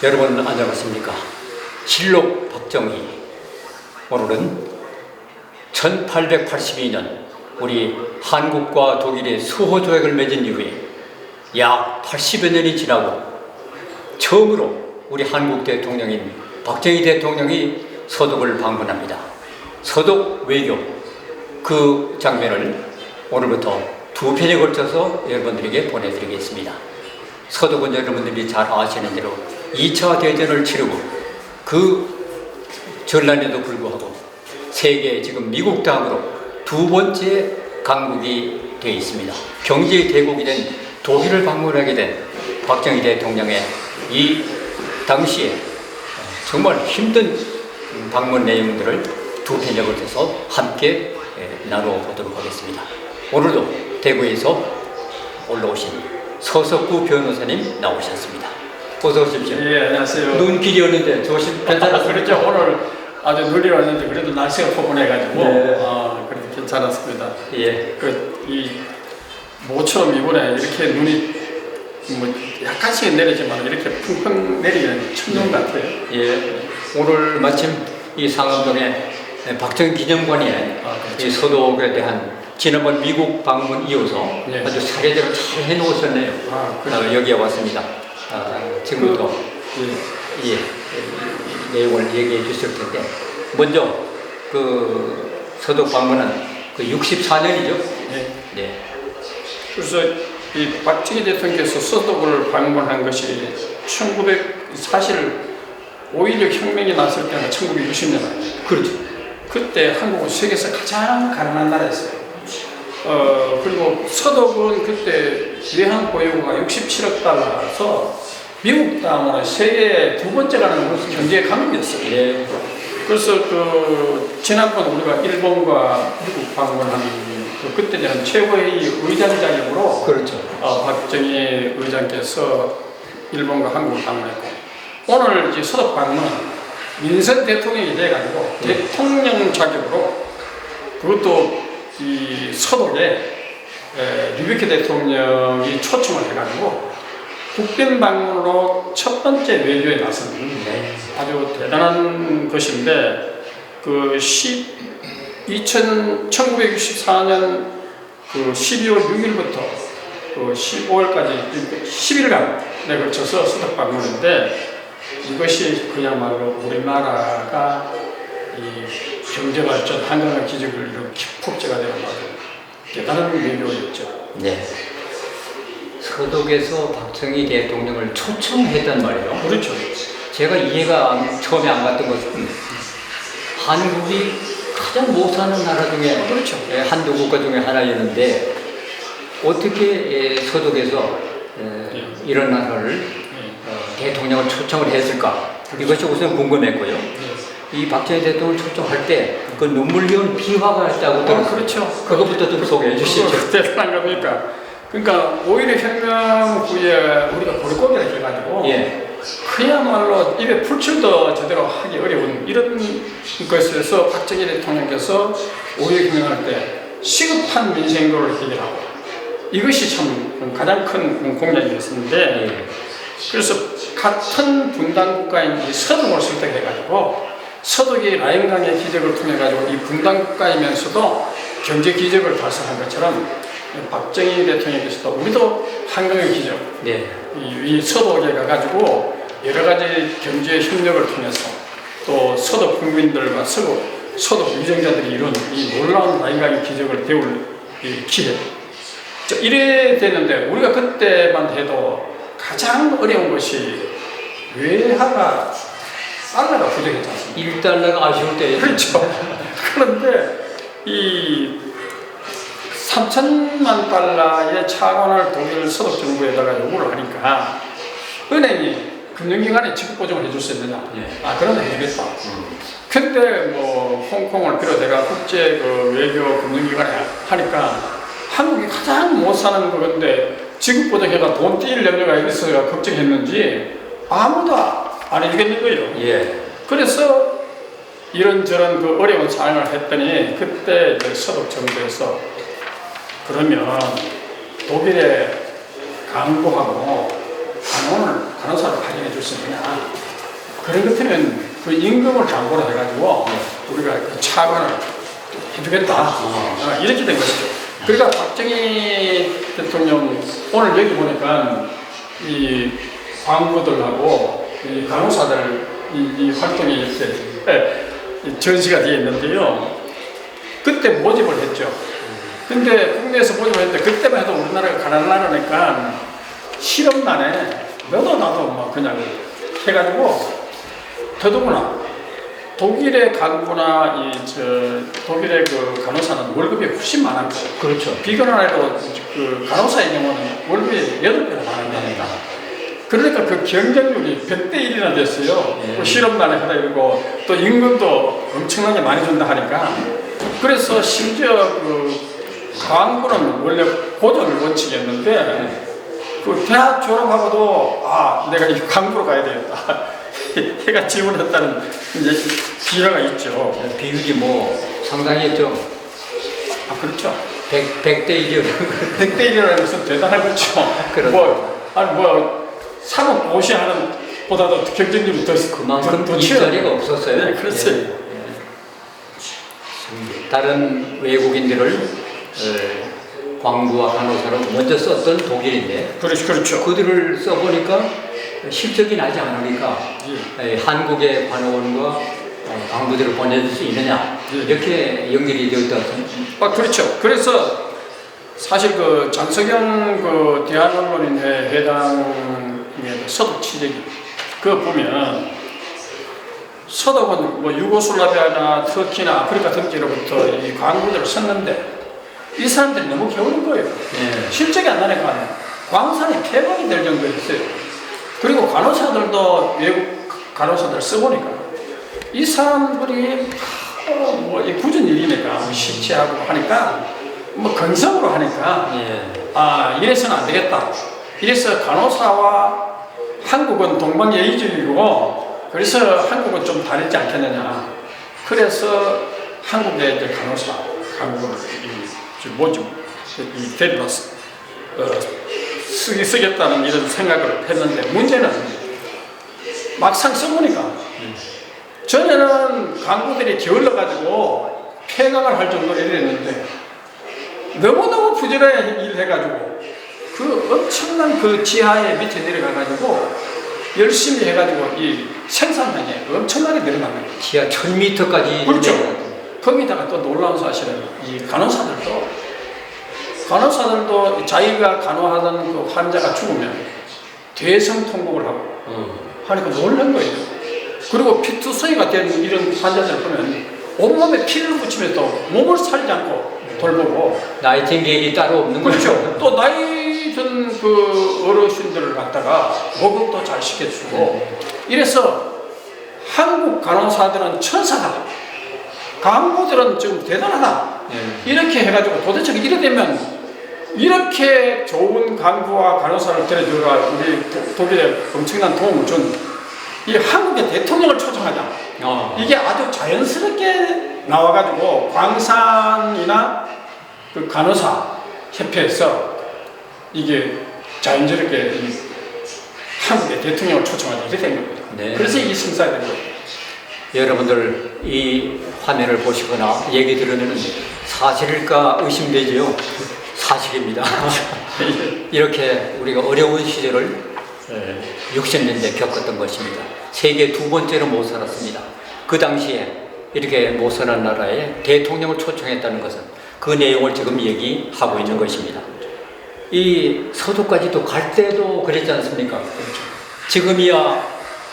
여러분 안녕하십니까? 실록 박정희. 오늘은 1882년 우리 한국과 독일의 수호 조약을 맺은 이후에 약 80여 년이 지나고 처음으로 우리 한국 대통령인 박정희 대통령이 서독을 방문합니다. 서독 외교, 그 장면을 오늘부터 두 편에 걸쳐서 여러분들에게 보내드리겠습니다. 서독은 여러분들이 잘 아시는 대로 2차 대전을 치르고 그 전란에도 불구하고 세계 지금 미국 다음으로 두 번째 강국이 되어 있습니다. 경제 대국이 된 독일을 방문하게 된 박정희 대통령의 이 당시에 정말 힘든 방문 내용들을 두 편에 걸쳐서 함께 나눠보도록 하겠습니다. 오늘도 대구에서 올라오신 서석구 변호사님 나오셨습니다. 어서 오십시오. 예, 안녕하세요. 눈길이었는데 조심 괜찮았어요? 그렇죠. 오늘 아주 눈이 왔는데 그래도 날씨가 포근해가지고 네. 그래도 괜찮았습니다. 예. 이 모처럼 이번에 이렇게 눈이 뭐 약간씩 내리지만 이렇게 펑펑 내리는 천둥 같아요. 예. 오늘 마침 이 상암동에 박정희 기념관에 그렇죠. 이 서독에 대한 지난번 미국 방문 이어서 예. 아주 사례대로 잘 해놓으셨네요. 여기에 왔습니다. 지금부터 내용을 얘기해 주실 텐데 먼저 그 서독 방문은 그 64년이죠. 네. 네. 그래서 이 박정희 대통령께서 서독을 방문한 것이 사실 5.16 혁명이 났을 때가 1960년 아닙니까? 그렇죠. 그때 한국은 세계에서 가장 가난한 나라였어요. 그리고 서독은 그때 외환 보유고가 67억 달러라서 미국 다음으로 세계 두 번째 가는 경제 강국이었어요. 예. 그래서 지난번 우리가 일본과 미국 방문한 그때는 최고의 의장 자격으로 그렇죠. 박정희 의장께서 일본과 한국을 방문했고 오늘 이제 서독 방문은 민선 대통령이 돼가지고 대통령 자격으로 그것도 이 서독에 류비케 대통령이 초청을 해가지고 국빈 방문으로 첫 번째 외교에 나선 아주 대단한 것인데 1964년 12월 6일부터 15일까지 10일간에 걸쳐서 서독 방문인데 이것이 그야말로 우리나라가 이 경제발전, 한강의 기적을 이룬 기폭제가 되는 대단한 외교였죠. 네. 서독에서 박정희 대통령을 초청했단 말이에요. 그렇죠. 제가 이해가 처음에 안 갔던 것은 한국이 가장 못 사는 나라 중에 그렇죠. 한두 국가 중에 하나였는데 어떻게 서독에서 이런 나라를 대통령을 초청을 했을까? 이것이 우선 궁금했고요. 이 박정희 대통령을 초청할 때 그 눈물겨운 비화가 있다고 들었어요. 그렇죠. 그것부터 좀 소개해 주시죠. 대단한 겁니까? 그러니까 5.16 혁명 후에 우리가 불고기를 해가지고 그야말로 입에 풀칠도 제대로 하기 어려운 이런 것에서 박정희 대통령께서 5.16 혁명할 때 시급한 민생고를 해결하고 이것이 참 가장 큰 공약이었는데 그래서 같은 분단 국가인 이 서독을 설득해가지고 서독이 라인강의 기적을 통해가지고 이 분단 국가이면서도 경제 기적을 달성한 것처럼 박정희 대통령께서도 우리도 한강의 기적, 이 서독에 가가지고 여러 가지 경제 협력을 통해서 또 서독 국민들과 서독 유정자들이 이룬 이 놀라운 라인강의 기적을 배울 이 기회. 이래 됐는데 우리가 그때만 해도 가장 어려운 것이 외화가 달러가 부족했지 않습니까? 1달러가 아쉬울 때. 그렇죠. 그런데 이 3천만 달러의 차관을 독일 서독 정부에다가 요구를 하니까 은행이 금융기관에 지급보증을 해줄 수 있느냐? 그러면 해주겠다. 근데 뭐 홍콩을 비롯해가 국제 외교 금융기관에 하니까 한국이 가장 못 사는 건데 지급보증해가 돈 떼일 염려가 있어서 걱정했는지 아무도 안 해주겠는 거예요. 그래서 이런저런 어려운 상황을 했더니 그때 서독 정부에서 그러면 독일에 강구하고 간호사를 발령해 줄 수 있느냐. 그런 것 같으면 그 임금을 담보로 해가지고 우리가 그 차관을 해주겠다. 이렇게 된 것이죠. 그러니까 박정희 대통령 오늘 여기 보니까 이 광부들하고 이 간호사들 이 활동이 이렇게 전시가 되어 있는데요. 그때 모집을 했죠. 근데 국내에서 모집을 했는데 그때만 해도 우리나라가 가난한 나라니까 실업난에 너도 나도 뭐 그냥 해가지고 더더구나 독일의 간부나 독일의 그 간호사는 월급이 훨씬 많았고 그렇죠. 비교는 안 해도 그 간호사의 경우는 월급이 8배나 많았답니다. 그러니까 그 경쟁률이 100대 1이나 됐어요. 또 실업난에 하다 이러고 또 임금도 엄청나게 많이 준다 하니까 그래서 심지어 그 광부는 원래 고졸 원칙이었는데 그 대학 졸업하고도 내가 이 광부로 가야 되겠다 해가 지원했다는 이제 비화가 있죠. 비율이 뭐 상당히 좀 그렇죠. 100대 1이요. 100대 1이라는 것은 대단한 거죠. 사법 고시하는 보다도 경쟁률이 더 그만큼 더 일자리가 없었어요. 네, 그렇지. 다른 외국인들을 광부와 간호사로 먼저 썼던 독일인데 그렇죠. 그들을 써보니까 실적이 나지 않으니까 한국의 관원과 광부들을 보내줄 수 있느냐 이렇게 연결이 되어 있다고. 그렇죠. 그래서 사실 그 장석영 그 대한언론인회 회장의 서독 취재기 그거 보면 서독은 뭐 유고슬라비아나 터키나 아프리카 등지로부터 이 광부들을 썼는데 이 사람들이 너무 게으른 거예요. 실적이 안 나니까 광산이 폐광이 될 정도였어요. 그리고 간호사들도 외국 간호사들 써보니까 이 사람들이 이 굳은 일이니까 시체하고 하니까 건성으로 하니까 이래서는 안 되겠다. 이래서 간호사와 한국은 동방예의주의고 그래서 한국은 좀 다르지 않겠느냐. 그래서 한국의 이제 간호사 한국을 뭐죠 데려왔어 쓰겠다는 이런 생각을 했는데 문제는 막상 써보니까 전에는 간부들이 게을러가지고 폐강을 할 정도로 이랬는데 너무너무 부지런히 일해가지고 그 엄청난 그 지하에 밑에 내려가가지고 열심히 해가지고 이 생산량이 엄청나게 늘어난 거예요. 지하 1000m까지. 그렇죠. 거기다가 또 놀라운 사실은 이 간호사들도 자기가 간호하던 그 환자가 죽으면 대성통곡을 하고 하니까 놀란 거예요. 그리고 피투성이가 된 이런 환자들을 보면 온몸에 피를 붙이면 또 몸을 살지 않고 돌보고 나이팅게일이 따로 없는 거죠. 그렇죠. 또 나이 든 그 어르신들을 갖다가 목욕도 잘 시켜주고 이래서 한국 간호사들은 천사다. 간부들은 지금 대단하다. 이렇게 해가지고 도대체 이래 되면 이렇게 좋은 간부와 간호사를 데려들어가 우리 독일에 엄청난 도움을 준 이 한국의 대통령을 초청하자. 이게 아주 자연스럽게 나와가지고 광산이나 그 간호사 협회에서 이게 자연스럽게 한국의 대통령을 초청하자 이렇게 된 겁니다. 그래서 이 승사가 된 거예요. 여러분들 이 화면을 보시거나 얘기 들으면 사실일까 의심되지요. 사실입니다. 이렇게 우리가 어려운 시절을 60년대 겪었던 것입니다. 세계 두 번째로 못 살았습니다. 그 당시에 이렇게 못 사는 나라에 대통령을 초청했다는 것은 그 내용을 지금 얘기하고 있는 것입니다. 이 서도까지도 갈 때도 그랬지 않습니까? 지금이야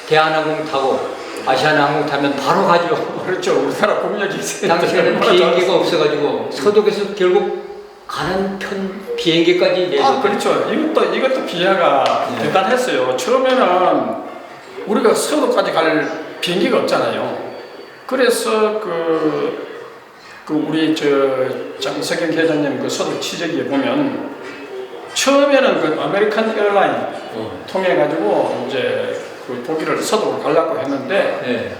대한항공 타고 아시아나항공 타면 바로 가죠. 그렇죠. 우리나라 공력이 있어요. 당시에는 비행기가 없어가지고 서독에서 결국 가는 비행기까지 내죠. 그렇죠. 이것도 비하가 대단했어요. 처음에는 우리가 서독까지 갈 비행기가 없잖아요. 그래서 우리 장석영 회장님 그 서독 취재기에 보면 처음에는 그 아메리칸 에어라인 통해 가지고 이제 그 독일을 서독으로 가려고 했는데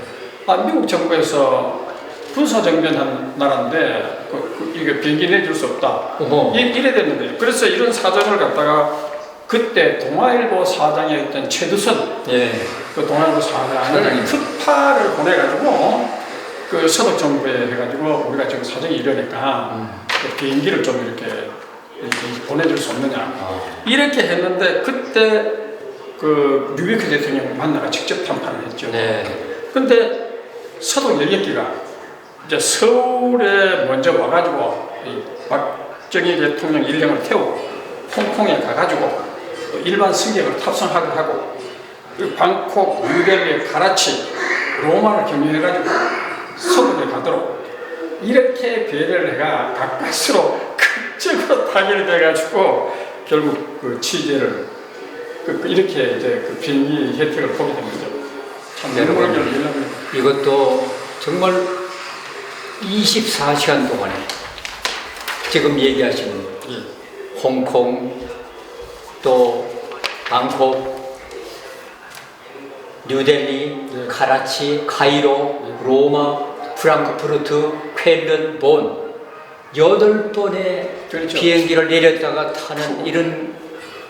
미국 정부에서 군사정변한 나라인데 이게 비행기 내줄 수 없다. 이래 됐는데 그래서 이런 사정을 갖다가 그때 동아일보 사장이었던 최두선, 예. 그 동아일보 사장을 특파를 보내가지고 그 서독 정부에 해가지고 우리가 지금 사정이 이러니까 그 비행기를 좀 이렇게 보내줄 수 없느냐 이렇게 했는데 그때 그 류비크 대통령 만나가 직접 담판을 했죠. 네. 근데 서독 여객기가 이제 서울에 먼저 와가지고 이 박정희 대통령 일행을 태우고 홍콩에 가가지고 일반 승객을 탑승하게 하고 방콕, 뉴델리, 가라치, 로마를 경유해가지고 서독에 가도록 이렇게 배려를 해가 가까스로 극적으로 타결이 돼가지고 결국 그 취재를 이렇게 이제 그 비행기 혜택을 보게 된 거죠. 참 여러분, 이것도 정말 24시간 동안에 지금 얘기하시는 홍콩, 또 방콕, 뉴델리, 카라치, 카이로, 로마, 프랑크푸르트, 쾰른, 본 8번의 그렇죠. 비행기를 내렸다가 타는 이런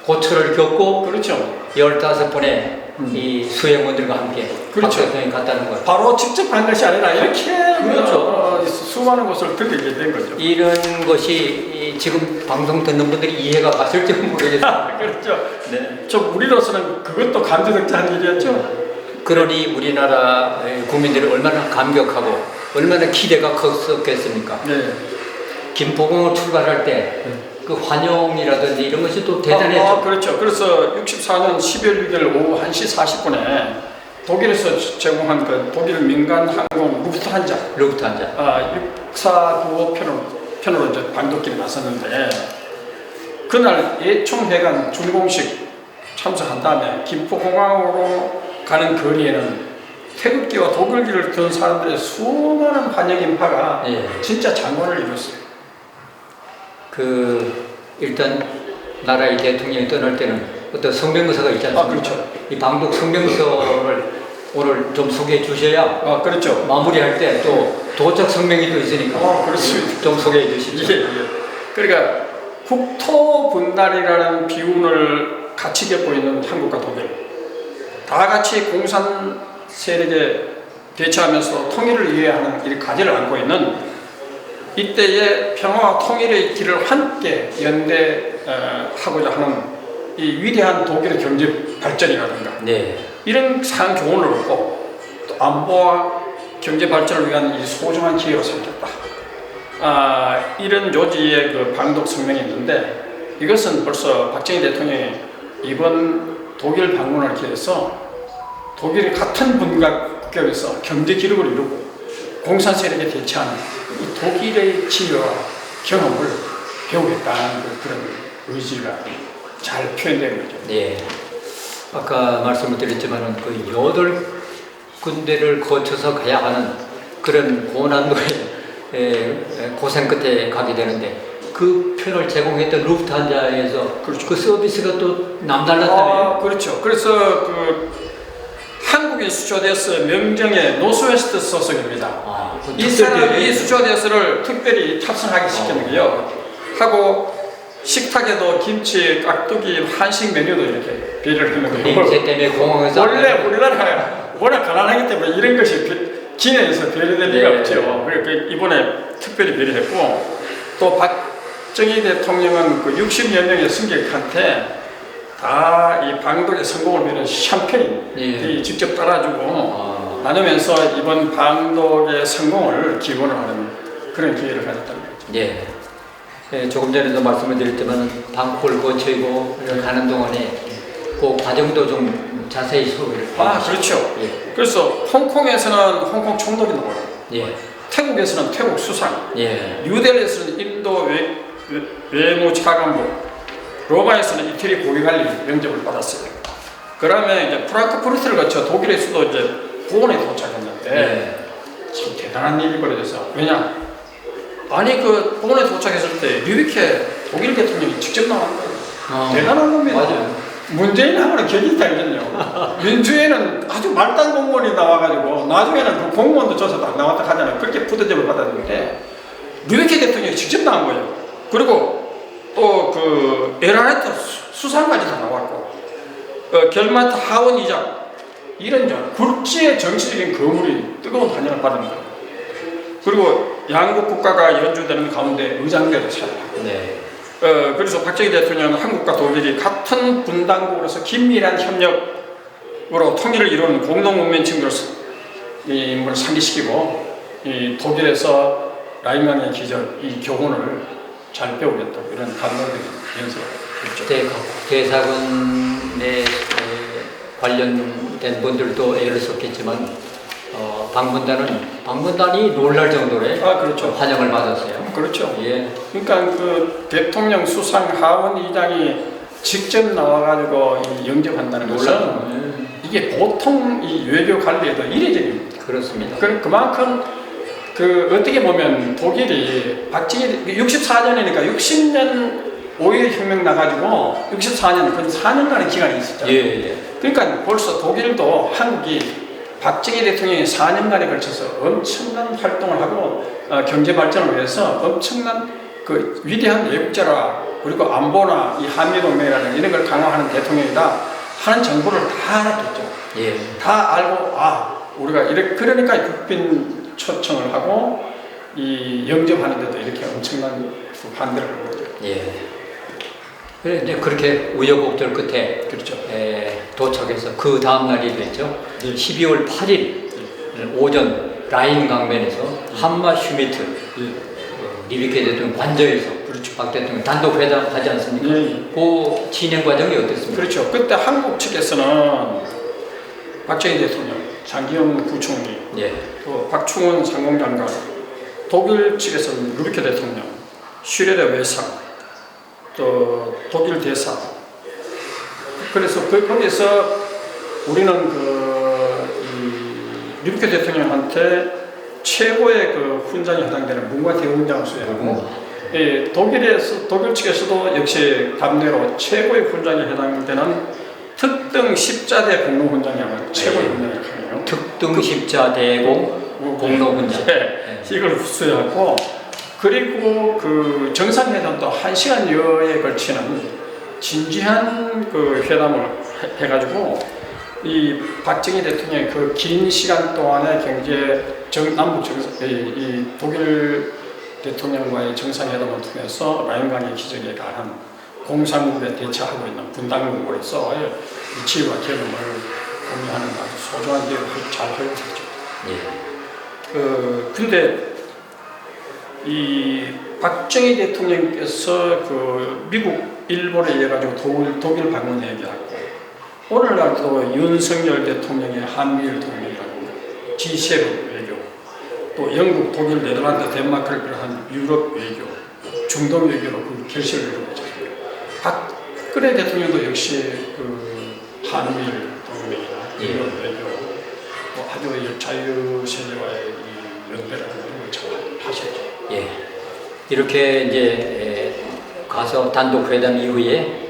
고초를 겪고 그렇죠. 15번의 이 수행원들과 함께 그렇죠. 박 대통령이 갔다는 것. 바로 직접 간 것이 아니라 이렇게 그렇죠. 수많은 곳을 들리게 된 거죠. 이런 것이 지금 방송 듣는 분들이 이해가 갔을지 모르겠어요. 그렇죠. 네. 좀 우리로서는 그것도 감지덕지한 일이었죠. 그러니 우리나라 국민들이 얼마나 감격하고 얼마나 기대가 컸었겠습니까? 네. 김포공을 출발할 때 그 환영이라든지 이런 것이 또 대단했죠. 그렇죠. 그래서 64년 12월 6일 오후 1시 40분에 독일에서 제공한 그 독일 민간 항공 루프트한자 6495 편으로 이제 방독기를 나섰는데 그날 예총회관 준공식 참석한 다음에 김포공항으로 가는 거리에는 태극기와 독일기를 든 사람들의 수많은 환영 인파가 진짜 장관을 이뤘어요. 일단 나라의 대통령이 떠날 때는 어떤 성명서가 있지 않습니까? 그렇죠. 이 방독 성명서를 오늘 좀 소개해 주셔야 그렇죠. 마무리할 때 또 도착 성명이 또 있으니까 그렇습니다. 좀 소개해 주시죠. 그러니까 국토 분단이라는 비운을 같이 겪고 있는 한국과 독일 다 같이 공산 세력에 대처하면서 통일을 이해하는 이 과제를 안고 있는 이때의 평화와 통일의 길을 함께 연대하고자 하는 이 위대한 독일의 경제 발전이라든가 이런 상황 교훈을 얻고 또 안보와 경제 발전을 위한 이 소중한 기회로 삼겼다. 이런 요지의 그 방독 성명이 있는데 이것은 벌써 박정희 대통령이 이번 독일 방문을 기해서 독일의 같은 분과 국격에서 경제 기록을 이루고 공산 세력에 대처하는 이 독일의 지혜와 경험을 배우겠다는 그런 의지가 잘 표현되는 거죠. 네. 아까 말씀을 드렸지만은 그 8군데를 거쳐서 가야 하는 그런 고난도의 고생 끝에 가게 되는데 그 표를 제공했던 루프트한자에서 그렇죠. 그 서비스가 또 남달랐다며요. 그렇죠. 그래서 그 한국인 스튜어디스 명정의 노스웨스트 소속입니다. 이 사람이 스튜어디스를 특별히 탑승하게 시켰는데요. 하고 식탁에도 김치, 깍두기, 한식 메뉴도 이렇게 배려를 했는데요. 인쇄 때문에 공항에서 원래 우리나라가 워낙 가난하기 때문에 이런 것이 기내에서 배려될 리가 없죠. 그러니까 이번에 특별히 배려했고 또 박정희 대통령은 그 60여 명의 승객한테 다 이 방독의 성공을 위한 샴페인 직접 따라주고 나누면서 이번 방독의 성공을 기원을 하는 그런 기회를 가졌다는 거죠. 조금 전에도 말씀을 드렸지만 방콕을 거치고 가는 동안에 그 과정도 좀 자세히 소개를 그렇죠. 그래서 홍콩에서는 홍콩 총독이 나와요. 태국에서는 태국 수상, 뉴델리에서는 인도 외무차관부, 로마에서는 이태리 고위관리 면접을 받았어요. 그러면 이제 프랑크푸르트를 거쳐 독일의 수도 이제 본에 도착했는데 참 대단한 일이 벌어져서 왜냐? 아니 그 본에 도착했을 때 류비케 독일 대통령이 직접 나온 거예요. 대단한 겁니다. 맞아요. 문재인하고는 격이 다르거든요. 민주에는 아주 말단 공무원이 나와가지고 나중에는 그 공무원도 조사도 안 나왔다 하잖아요. 그렇게 부대접을 받았는데 류비케 대통령이 직접 나온 거예요. 그리고 또 그 에라레트 수상까지 다 나왔고 결마트 하원 이장 이런 굴지의 정치적인 거물이 뜨거운 환영을 받은 거예요. 그리고 양국 국가가 연주되는 가운데 의장대도 차지하고 네. 그래서 박정희 대통령은 한국과 독일이 같은 분당국으로서 긴밀한 협력으로 통일을 이루는 공동문명층으로서 이 인물을 상기시키고 이 독일에서 라인강의 기적 이 교훈을 잘 배우겠다고 이런 감동적인 연설을 했죠. 대사관에 관련된 분들도 애를 썼겠지만 방문단이 놀랄 정도로 그렇죠. 환영을 받았어요. 그렇죠. 예. 그러니까 그 대통령 수상 하원 의장이 직접 나와가지고 이 영접한다는 것은 이게 보통 이 외교 관리에도 이례적입니다. 그렇습니다. 그만큼 그 어떻게 보면 독일이 박정희 64년이니까 60년 5.16 혁명 나가지고 64년 그 4년간의 기간이 있었잖아요. 예. 그러니까 벌써 독일도 한국이 박정희 대통령이 4년간에 걸쳐서 엄청난 활동을 하고 경제 발전을 위해서 엄청난 그 위대한 애국자라 그리고 안보나 이 한미동맹이라는 이런 걸 강화하는 대통령이다 하는 정보를 다 알았겠죠. 예. 다 알고 우리가 이렇게 그러니까 국빈 초청을 하고 이 영접하는데도 이렇게 엄청난 반대를 한 거죠. 예. 그래 이제 그렇게 우여곡절 끝에 그렇죠. 도착해서 그 다음 날이 됐죠. 12월 8일 오전 라인 강변에서 한마 슈미트 리비케 대통령 관저에서 그렇죠. 박 대통령 단독 회담하지 않습니까? 그 진행 과정이 어땠습니까? 그렇죠. 그때 한국 측에서는 박정희 대통령, 장기영 부총리, 또 박충원 상공장관, 독일 측에서는 루비케 대통령, 슈레더 외상, 또 독일 대사. 그래서 거기서 우리는 이 루비케 대통령한테 최고의 그 훈장에 해당되는 문과대훈장을 수여하고, 독일 측에서도 역시 답례로 최고의 훈장에 해당되는 특등 십자대 공로훈장이라는 최고의 훈장을 하네요. 특등 십자대공 공로훈장. 이걸 수여하고, 그리고 그 정상회담도 1시간여에 걸치는 진지한 그 회담을 해가지고 이 박정희 대통령의 그 긴 시간 동안의 남북 이 독일 대통령과의 정상회담을 통해서 라인강의 기적에 관한 공산국에 대처하고 있는 분당국으로서의 이치와 경험을 공유하는 아주 소중한 기회를 잘 활용했죠. 근데 이 박정희 대통령께서 그 미국, 일본에 의해 가지고 독일 방문 얘기하고 오늘날도 윤석열 대통령의 한미일 동맹이라든가 G7 외교, 또 영국, 독일, 네덜란드, 덴마크를 비롯한 유럽 외교, 중동 외교로 그 결실을 이루고 있습니다. 박근혜 대통령도 역시 그 한미일 동맹이나 유럽 외교, 또 아주 자유세계와의 이 연대라는 걸 잘 하셨죠. 예. 이렇게 이제 가서 단독 회담 이후에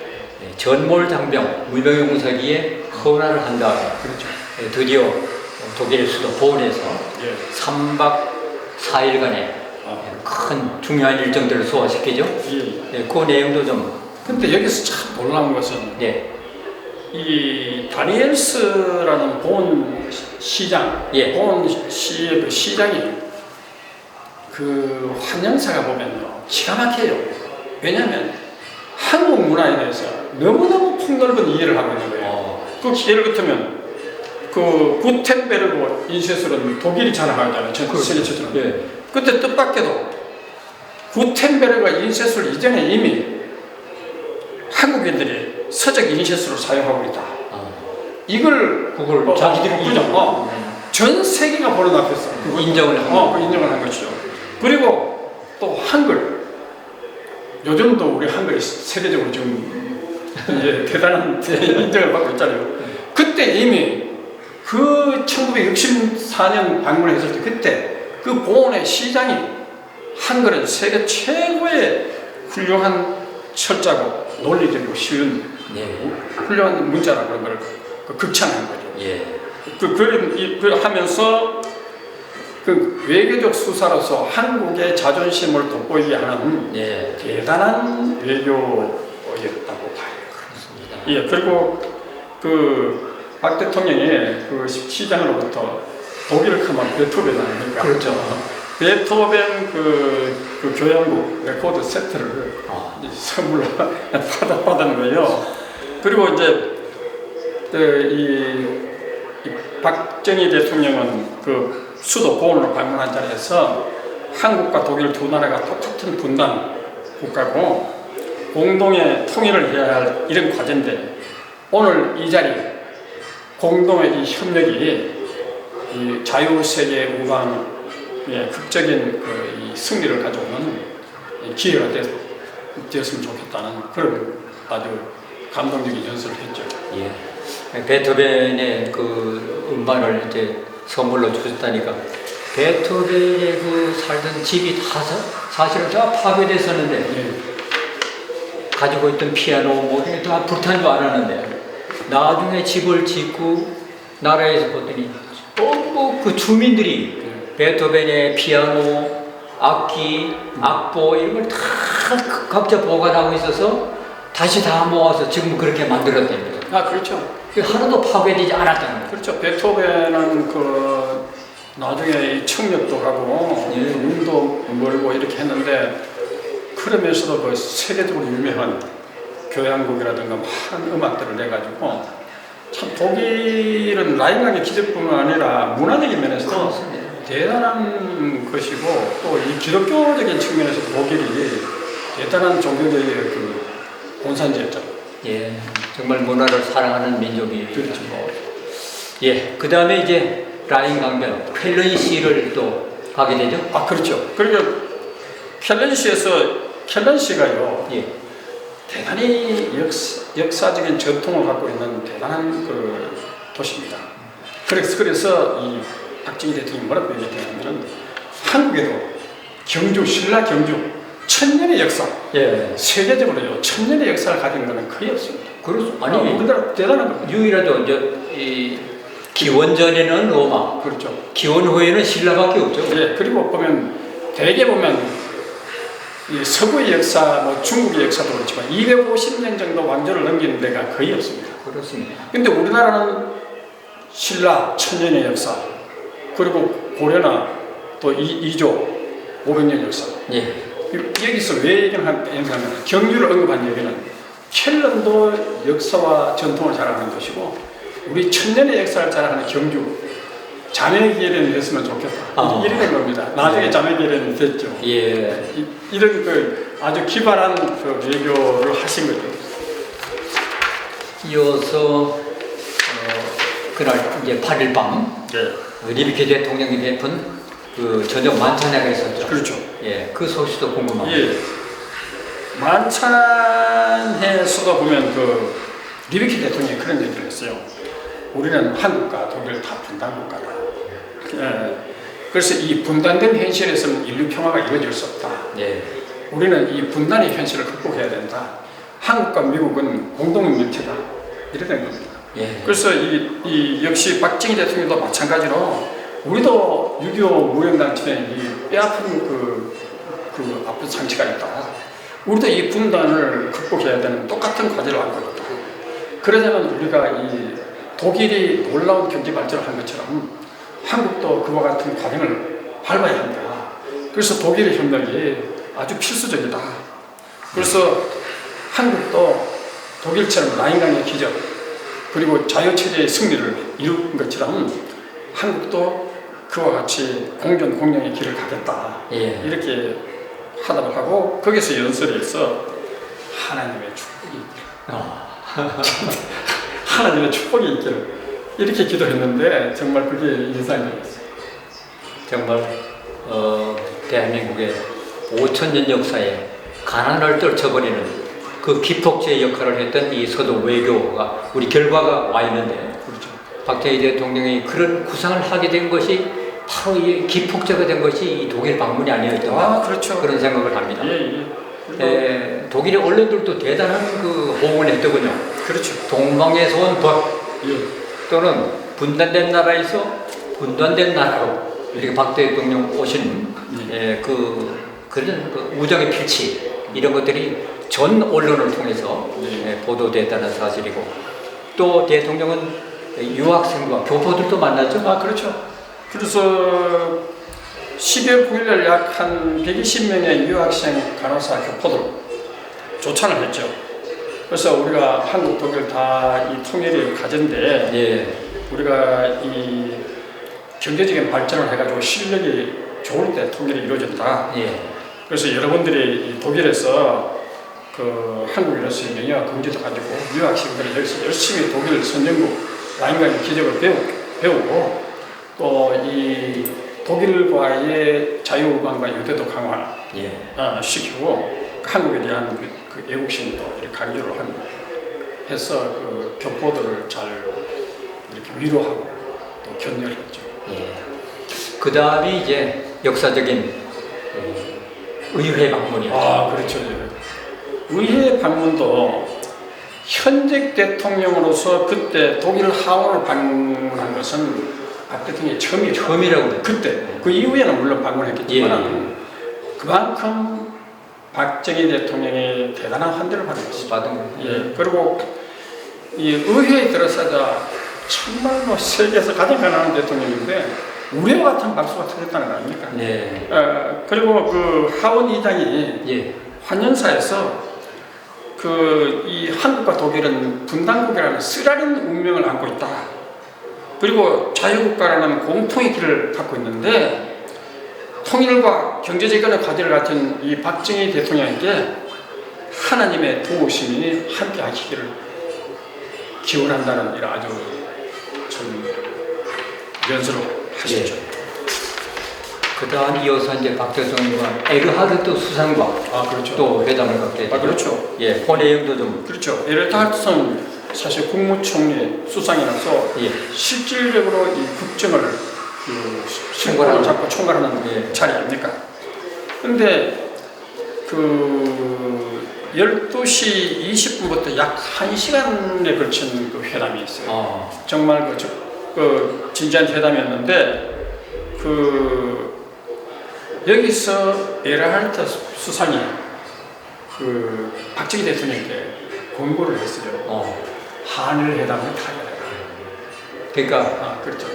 전몰 장병 물병용사기에 헌화를 한 다음에 드디어 독일 수도 본에서 3박 4일간의 큰 중요한 일정들을 소화시키죠. 그 내용도 좀. 근데 여기서 참 놀라운 것은 이 다니엘스라는 본 시장, 본 시의 그 시장이 그 환영사가 보면요 기가 막혀요. 왜냐하면 한국 문화에 대해서 너무너무 폭넓은 이해를 하고 있는 거예요. 그 예를 들면 그 구텐베르그 인쇄술은 독일이 자랑하잖아요. 전 세계 최초로. 그때 뜻밖에도 구텐베르그 인쇄술 이전에 이미 한국인들이 서적 인쇄술을 사용하고 있다. 그걸 자기들이 전 세계가 보는 앞에서 인정을 한 것이죠. 그리고 또 한글, 요즘도 우리 한글이 세계적으로 지금 이제 대단한 인정을 받고 있잖아요. 그때 이미 그 1964년 방문했을 때 그때 그 보훈의 시장이 한글은 세계 최고의 훌륭한 철자고 논리적이고 쉬운 훌륭한 문자라고 그런 걸 극찬한 거죠. 그걸 하면서 그 외교적 수사로서 한국의 자존심을 돋보이게 하는 대단한 외교였다고 봐요. 예, 그리고 그 박 대통령의 그 시장으로부터 독일을 가면 베토벤 아닙니까? 그렇죠. 베토벤 그 교향곡 레코드 세트를 이제 선물로 받은 거예요. 그리고 이제 이 박정희 대통령은 그 수도 보은을 방문한 자리에서 한국과 독일 두 나라가 똑같은 분단 국가고 공동의 통일을 해야 할 이런 과제인데 오늘 이 자리 공동의 이 협력이 이 자유세계 우방의 극적인 이 승리를 가져오는 기회가 되었으면 좋겠다는 그런 아주 감동적인 연설을 했죠. 예. 베토벤의 그 음반을 이제 선물로 주셨다니까 베토벤의 그 살던 집이 다 사실은 다 파괴됐었는데 예. 가지고 있던 피아노 뭐 이게 다 불탄 줄 알았는데 나중에 집을 짓고 나라에서 보더니 그 주민들이 베토벤의 피아노, 악기, 악보 이런 걸 다 각자 보관하고 있어서 다시 다 모아서 지금 그렇게 만들었답니다. 아, 그렇죠. 하나도 파괴되지 않았다는 거예요. 그렇죠. 베토벤은 그 나중에 이 청력도 하고 눈도 멀고 이렇게 했는데 그러면서도 그 세계적으로 유명한 교향곡이라든가 많은 음악들을 내가지고 참 독일은 라인강의 기적뿐만 아니라 문화적인 면에서도 대단한 것이고 또 이 기독교적인 측면에서 독일이 대단한 종교적인 그 본산지였죠. 예, 정말 문화를 사랑하는 민족이 그렇죠. 예, 그 다음에 이제 라인 강변 켈런시를 또 가게 되죠. 아, 그렇죠. 그러니까 켈런시가요. 예. 대단히 역사적인 전통을 갖고 있는 대단한 그 도시입니다. 그래서 이 박정희 대통령이 뭐라고 얘기했냐면 한국에도 경주, 신라 경주 천년의 역사, 예. 세계적으로요 천년의 역사를 가진 것은 거의 없습니다. 그렇죠. 아니 우리나라 대단한 겁니다. 유일하죠. 이 기원 전에는 로마, 그렇죠. 기원 후에는 신라밖에 없죠. 예, 그리고 보면 대개 보면 이 서구의 역사, 뭐 중국의 역사도 그렇지만 250년 정도 왕조를 넘기는 데가 거의 없습니다. 그렇습니다. 근데 우리나라는 신라 천년의 역사, 그리고 고려나 또 이조 500년 역사. 예. 여기서 왜 얘기하냐면 경주를 언급한 얘기는 켈런도 역사와 전통을 자랑하는 것이고 우리 천년의 역사를 자랑하는 경주 자매 결연이 됐으면 좋겠다. 이런 겁니다. 나중에 자매 결연이 됐죠. 예. 이런 그 아주 기발한 그 외교를 하신 거죠. 이어서 그날 이제 8일 밤 네. 리비키 대통령이 베푼 그 저녁 만찬회가 있었죠. 그렇죠. 예, 그 소식도 궁금합니다. 예. 만찬에서도 보면 그 리비키 대통령이 그런 얘기를 했어요. 우리는 한국과 독일 다 분단국가다. 예. 그래서 이 분단된 현실에서는 인류 평화가 이루어질 수 없다. 예. 우리는 이 분단의 현실을 극복해야 된다. 한국과 미국은 공동의 명체다. 이랬던 겁니다. 예. 그래서 이 역시 박정희 대통령도 마찬가지로 우리도 6.25 무용단체에 이 뼈아픈 그 아픈 상처가 있다. 우리도 이 분단을 극복해야 되는 똑같은 과제를 안고 있다. 그러자면 우리가 이 독일이 놀라운 경제 발전을 한 것처럼 한국도 그와 같은 과정을 밟아야 한다. 그래서 독일의 협력이 아주 필수적이다. 그래서 한국도 독일처럼 라인강의 기적 그리고 자유체제의 승리를 이룬 것처럼 한국도 그와 같이 공존공영의 길을 가겠다. 예. 이렇게 하답을 하고 거기서 연설에서 하나님의 축복이 있기를 하나님의 축복이 있기를 이렇게 기도했는데 정말 그게 인상적이었어요. 정말 대한민국의 5,000년 역사에 가난을 떨쳐버리는 그 기폭제의 역할을 했던 이 서도 외교가 우리 결과가 와 있는데 그렇죠. 박정희 대통령이 그런 구상을 하게 된 것이 바로 이 기폭제가 된 것이 이 독일 방문이 아니었던가 그렇죠. 그런 생각을 합니다. 독일의 언론들도 대단한 그 호응을 했더군요. 그렇죠. 동방에서 온 법 또는 분단된 나라에서 분단된 나라로 이렇게 박 대통령 오신 그런 그 우정의 필치 이런 것들이 전 언론을 통해서 보도됐다는 사실이고, 또 대통령은 유학생과 교포들도 만났죠? 아, 그렇죠. 그래서 12월 9일 약 한 120명의 유학생, 간호사, 교포들 조찬을 했죠. 그래서 우리가 한국, 독일 다 이 통일이 과제인데 우리가 이 경제적인 발전을 해가지고 실력이 좋을 때 통일이 이루어진다. 그래서 여러분들이 이 독일에서 그 한국인으로서의 명예와 긍지도 가지고 유학생들이 여기서 열심히 독일 선진국 라인강의 기적을 배우고 또 이 독일과의 자유관과 유대도 강화 시키고 한국에 대한 그 애국심도 이렇게 강조를 해서 그 교포들을 잘 이렇게 위로하고 또 격려를 했죠. 그 다음이 이제 역사적인 의회 방문이었죠. 아, 그렇죠. 의회 방문도 현직 대통령으로서 그때 독일 하원을 방문한 것은 박 대통령이 처음이라고 그때 그 이후에는 물론 방문했겠지만 그만큼 박정희 대통령이 대단한 환대를 받은 것이죠. 그리고 이 의회에 들어서자 정말로 세계에서 가장 가난한 대통령인데 우리와 같은 박수가 터졌다는 거 아닙니까? 그리고 그 하원 의장이 환영사에서 이 한국과 독일은 분단국이라는 쓰라린 운명을 안고 있다. 그리고 자유국가라는 공통의 길을 갖고 있는데 통일과 경제적인 과제를 가진 이 박정희 대통령에게 하나님의 도우심이 함께 하시기를 기원한다는 이런 아주 좀 연설을 하셨죠. 그 다음 이어서 이제 박 대통령과 에르하르트 수상과 또 회담을 갖게 되죠. 그렇죠. 그 내용도 좀. 그렇죠. 에르하르트는 사실 국무총리 수상이라서 실질적으로 이 국정을 실권을 잡고 총괄하는 자리 아닙니까? 그런데 그 12시 20분부터 약 1시간에 걸친 그 회담이 있어요. 정말 그 진지한 회담이었는데 여기서 에르하르트 수상이 그 박정희 대통령께 권고를 했어요. 한일 회담을 타결해라. 그러니까 그렇죠.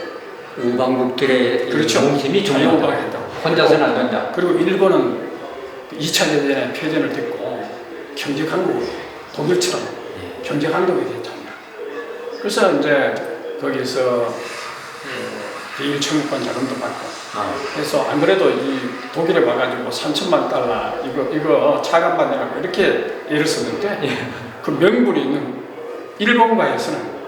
우방국들의 중심이 중요하다. 혼자서는 안 된다. 그리고 일본은 2차 대전의 패전을 듣고 경제 강국, 독일처럼 경제 강국이 됐잖아요. 그래서 이제 거기서 대일 청구권 자금도 받고 그래서 안 그래도 이 독일에 와가지고 3천만 달러 이거 차관 받으라고 이렇게 애를 썼는데 그 명분이 있는 일본과에서는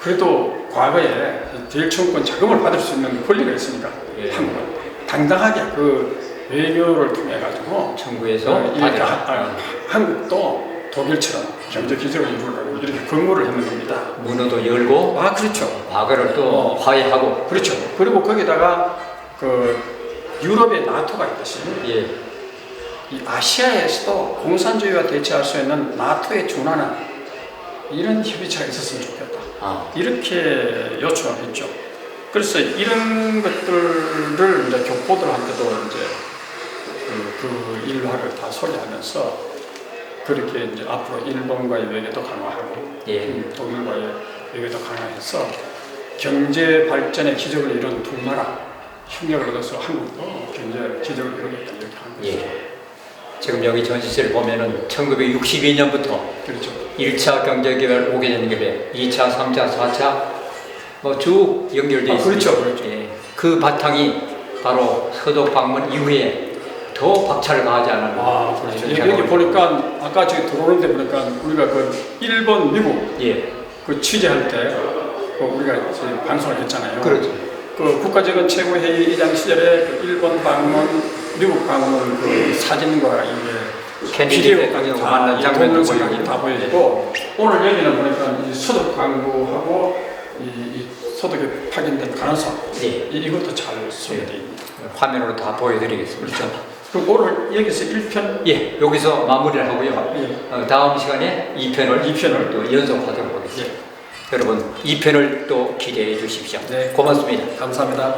그래도 과거에 대일 청구권 자금을 받을 수 있는 권리가 있으니까 한국은 당당하게 그 외교를 통해 가지고 청구해서 한국도 독일처럼 경제 기적을 이루려고 이렇게 권고를 했는 겁니다. 문호도 열고 그렇죠. 과거를 또 화해하고 그렇죠. 그리고 거기다가 그 유럽의 나토가 있듯이 이 아시아에서도 공산주의와 대처할 수 있는 나토에 준하는 이런 협의체가 있었으면 좋겠다. 이렇게 요청을 했죠. 그래서 이런 것들을 이제 교포들한테도 이제 그 일화를 다 소개하면서 그렇게 이제 앞으로 일본과의 외교도 강화하고 독일과의 외교도 강화해서 경제 발전의 기적을 이룬 두 나라 협력을 얻어서 한국도 경제 기적을 이루겠다 이렇게 한 거죠. 지금 여기 전시실을 보면은 1962년부터 1차 경제개발 5개년 계획, 2차, 3차, 4차 뭐 쭉 연결되어 있습니다. 그렇죠. 그 바탕이 바로 서독 방문 이후에 더 박차를 가하지 않았나. 그렇죠. 여기 보니까 아까 저기 들어오는데 보니까 우리가 그 일본, 미국 그 취재할 때 우리가 방송을 했잖아요. 그렇죠. 그 국가적인 최고회의 이장 시절에 그 일본 방문, 미국 방문 그 사진과 이게 비디오 만난 장면도 보이고 다 보여지고 오늘 여기는 보니까 이 소득 광고하고 이 소득에 파견된 간호사 이것도 잘 소개되어 있습니다. 화면으로 다 보여드리겠습니다. 그럼 오늘 여기서 1편 여기서 마무리를 하고요. 다음 시간에 2편을 또 연속하도록 하겠습니다. 여러분 2편을 또 기대해 주십시오. 네, 고맙습니다. 감사합니다.